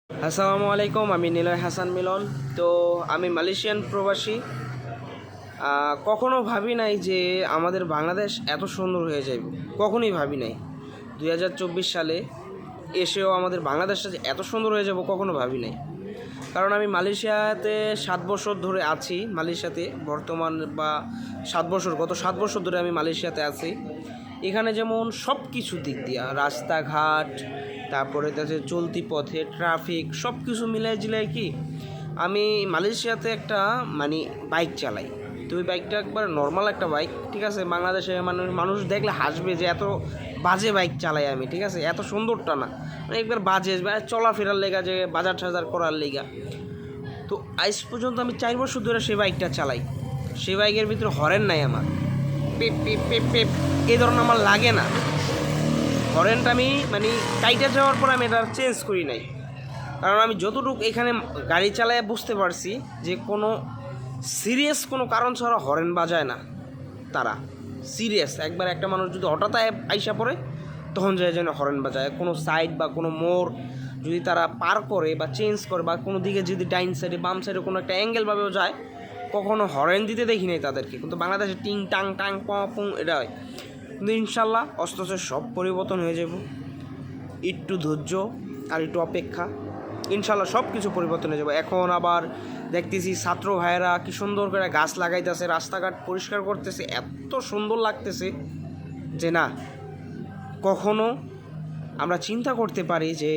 আসসালামু আলাইকুম, আমি নিলয় হাসান মিলন। তো আমি মালয়েশিয়ান প্রবাসী। কখনো ভাবি নাই যে আমাদের বাংলাদেশ এত সুন্দর হয়ে যাবে, কখনোই ভাবি নাই। 2024 সালে এসেও আমাদের বাংলাদেশটা যে এত সুন্দর হয়ে যাব কখনো ভাবি নাই। কারণ আমি মালয়েশিয়াতে 7 বছর ধরে আছি। মালয়েশিয়াতে বর্তমান বা 7 বছর, গত 7 বছর ধরে আমি মালয়েশিয়াতে আছি। এখানে যেমন সব কিছু দিক দিয়া, রাস্তাঘাট, তারপরে তাদের চলতি পথে ট্রাফিক, সব কিছু মিলাই জিলাই কি আমি মালয়েশিয়াতে একটা বাইক চালাই। তো ওই বাইকটা একবার নর্মাল একটা বাইক, ঠিক আছে। বাংলাদেশে মানুষ দেখলে হাসবে যে এত বাজে বাইক চালাই আমি, ঠিক আছে। এত সুন্দরটা না, একবার বাজে চলাফেরার লেগা, যে বাজার টাজার করার লেগা। তো আজ পর্যন্ত আমি 4 বছর ধরে সেই বাইকটা চালাই। সেই বাইকের ভিতরে হরেন নাই আমার, পেপ পেপ পেপ পেপ এই ধরনের আমার লাগে না। হরেনটা আমি কাইটা যাওয়ার পর আমি এটা চেঞ্জ করি নাই। কারণ আমি যতটুকু এখানে গাড়ি চালায় বুঝতে পারছি যে কোনো সিরিয়াস কোনো কারণ ছাড়া হরেন বাজায় না তারা। সিরিয়াস একবার একটা মানুষ যদি হঠাৎ আইসা পড়ে তখন যায় যেন হরেন বাজায়। কোনো সাইড বা কোনো মোড় যদি তারা পার করে বা চেঞ্জ করে বা কোনো দিকে যদি ডাইন সাইডে বাম সাইডে কোনো একটা অ্যাঙ্গেলভাবেও যায়, কখনো হরেন দিতে দেখি নাই তাদেরকে। কিন্তু বাংলাদেশে টিং টাং টাং পুং এটা হয়। কিন্তু ইনশাল্লাহ আস্তে আস্তে সব পরিবর্তন হয়ে যাব। একটু ধৈর্য আর একটু অপেক্ষা, ইনশাল্লাহ সব কিছু পরিবর্তন হয়ে যাবে। এখন আবার দেখতেছি ছাত্র ভাইয়েরা কি সুন্দর করে গাছ লাগাইতেছে, রাস্তাঘাট পরিষ্কার করতেছে, এত সুন্দর লাগতেছে যে না, কখনো আমরা চিন্তা করতে পারি যে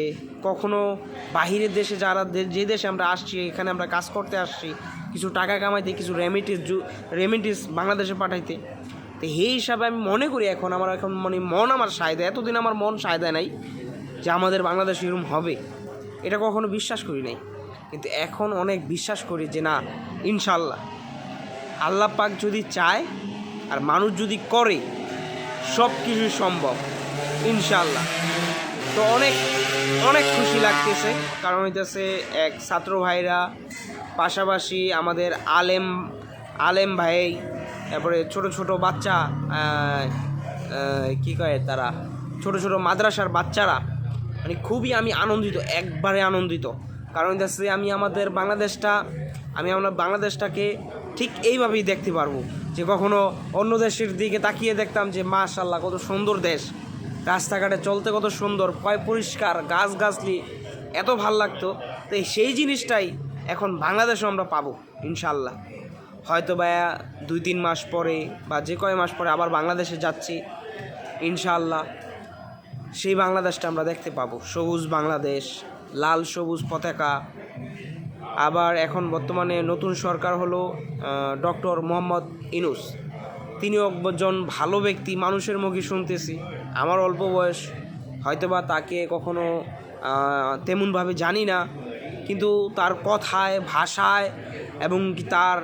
কখনো বাহিরের দেশে যারা যে দেশে আমরা আসছি, এখানে আমরা কাজ করতে আসছি, কিছু টাকা কামাইতে, কিছু রেমিটিস বাংলাদেশে পাঠাইতে। তো এই হিসাবে আমি মনে করি এখন মন আমার সায় দেয়। এতদিন আমার মন সায় দেয় নাই যে আমাদের বাংলাদেশ এরকম হবে, এটা কখনো বিশ্বাস করি নাই। কিন্তু এখন অনেক বিশ্বাস করি যে না, ইনশাল্লাহ আল্লাহ পাক যদি চায় আর মানুষ যদি করে, সব কিছুই সম্ভব ইনশাল্লাহ। তো অনেক অনেক খুশি লাগতেছে, কারণ হইতেছে এক ছাত্র ভাইরা, পাশাপাশি আমাদের আলেম ভাই, তারপরে ছোট ছোট বাচ্চা, কী কয় তারা, ছোট ছোট মাদ্রাসার বাচ্চারা, খুবই আমি আনন্দিত, একবারে আনন্দিত। কারণ হচ্ছে আমি আমার বাংলাদেশটাকে ঠিক এইভাবেই দেখতে পারবো, যে কখনো অন্য দেশের দিকে তাকিয়ে দেখতাম যে মাশাআল্লাহ কত সুন্দর দেশ, রাস্তাঘাটে চলতে কত সুন্দর, পরিষ্কার, গাছগাছলি, এত ভাল লাগতো। তো সেই জিনিসটাই এখন বাংলাদেশেও আমরা পাবো ইনশাল্লাহ। হয়তো বা 2-3 মাস পরে বা যে কয় মাস পরে আবার বাংলাদেশে যাচ্ছি, ইনশাল্লাহ সেই বাংলাদেশটা আমরা দেখতে পাবো। সবুজ বাংলাদেশ, লাল সবুজ পতাকা। আবার এখন বর্তমানে নতুন সরকার হলো ডক্টর মোহাম্মদ ইউনূস। তিনিও একজন ভালো ব্যক্তি, মানুষের মুখে শুনতেছি। আমার অল্প বয়স, হয়তোবা তাকে কখনো তেমনভাবে জানি না, কিন্তু তার কথায়, ভাষায় এবং কি তার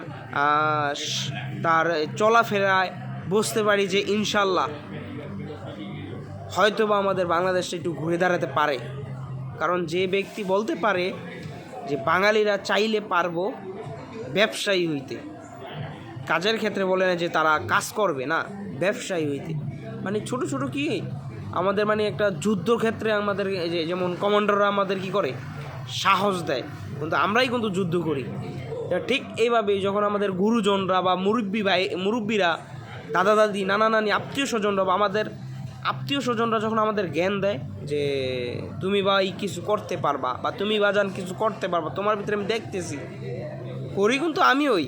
চলাফেরায় বুঝতে পারি যে ইনশাল্লাহ হয়তোবা আমাদের বাংলাদেশটা একটু ঘুরে দাঁড়াতে পারে। কারণ যে ব্যক্তি বলতে পারে যে বাঙালিরা চাইলে পারবো ব্যবসায়ী হইতে, কাজের ক্ষেত্রে বলে না যে তারা কাজ করবে না, ব্যবসায়ী হইতে, ছোট ছোট কি আমাদের একটা যুদ্ধক্ষেত্রে আমাদের যেমন কমান্ডাররা আমাদের কি করে, সাহস দেয়, কিন্তু আমরাই কিন্তু যুদ্ধ করি। ঠিক এইভাবেই যখন আমাদের গুরুজনরা বা মুরব্বীরা, দাদা দাদি, নানা নানি, আত্মীয় স্বজনরা বা আমাদের আত্মীয় স্বজনরা যখন আমাদের জ্ঞান দেয় যে তুমি ভাই কিছু করতে পারবা, বা তুমি বাজান কিছু করতে পারবা, তোমার ভিতরে আমি দেখতেছি, করি কিন্তু আমি ওই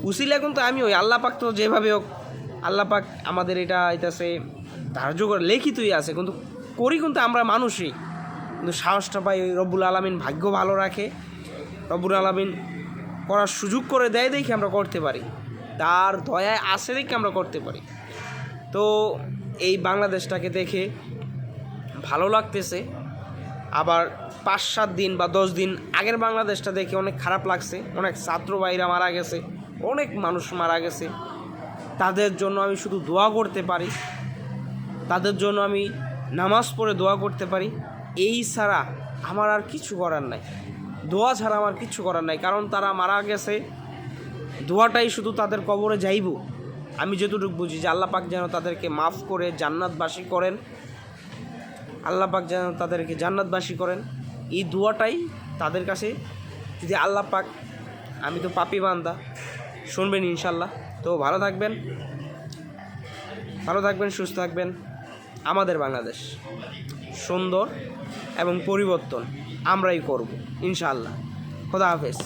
উসিলা, কিন্তু আমি ওই আল্লাহ পাক তো যেভাবে হোক, আল্লাহ পাক আমাদের এটাছে ধার্য করে লিখিতই আছে, কিন্তু করি কিন্তু আমরা মানুষই। কিন্তু সাহসটা পাই ওই রব্বুল আলামিন, ভাগ্য ভালো রাখে, রব্বুল আলামিন করার সুযোগ করে দেয় দেখি আমরা করতে পারি, তার দয়ায় আসে দেখি আমরা করতে পারি। তো এই বাংলাদেশটাকে দেখে ভালো লাগতেছে। আবার 5-7 দিন বা 10 দিন আগের বাংলাদেশটা দেখে অনেক খারাপ লাগছে। অনেক ছাত্র ভাইরা মারা গেছে, অনেক মানুষ মারা গেছে। তাদের জন্য আমি শুধু দোয়া করতে পারি, তাদের জন্য আমি নামাজ পড়ে দোয়া করতে পারি। এই ছাড়া আমার আর কিছু করার নাই, দোয়া ছাড়া আমার কিছু করার নাই। কারণ তারা মারা গেছে, দোয়াটাই শুধু তাদের কবরে যাইব। আমি যতটুকু বুঝি যে আল্লাহ পাক যেন তাদেরকে মাফ করে জান্নাতবাসী করেন, আল্লাহ পাক যেন তাদেরকে জান্নাতবাসী করেন। এই দোয়াটাই তাদের কাছে, যদি আল্লাহ পাক, আমি তো পাপী বান্দা, শুনবেন ইনশাল্লাহ। তো ভালো থাকবেন, সুস্থ থাকবেন। আমাদের বাংলাদেশ সুন্দর এবং পরিবর্তন আমরাই করব ইনশাআল্লাহ। খোদা হাফেজ।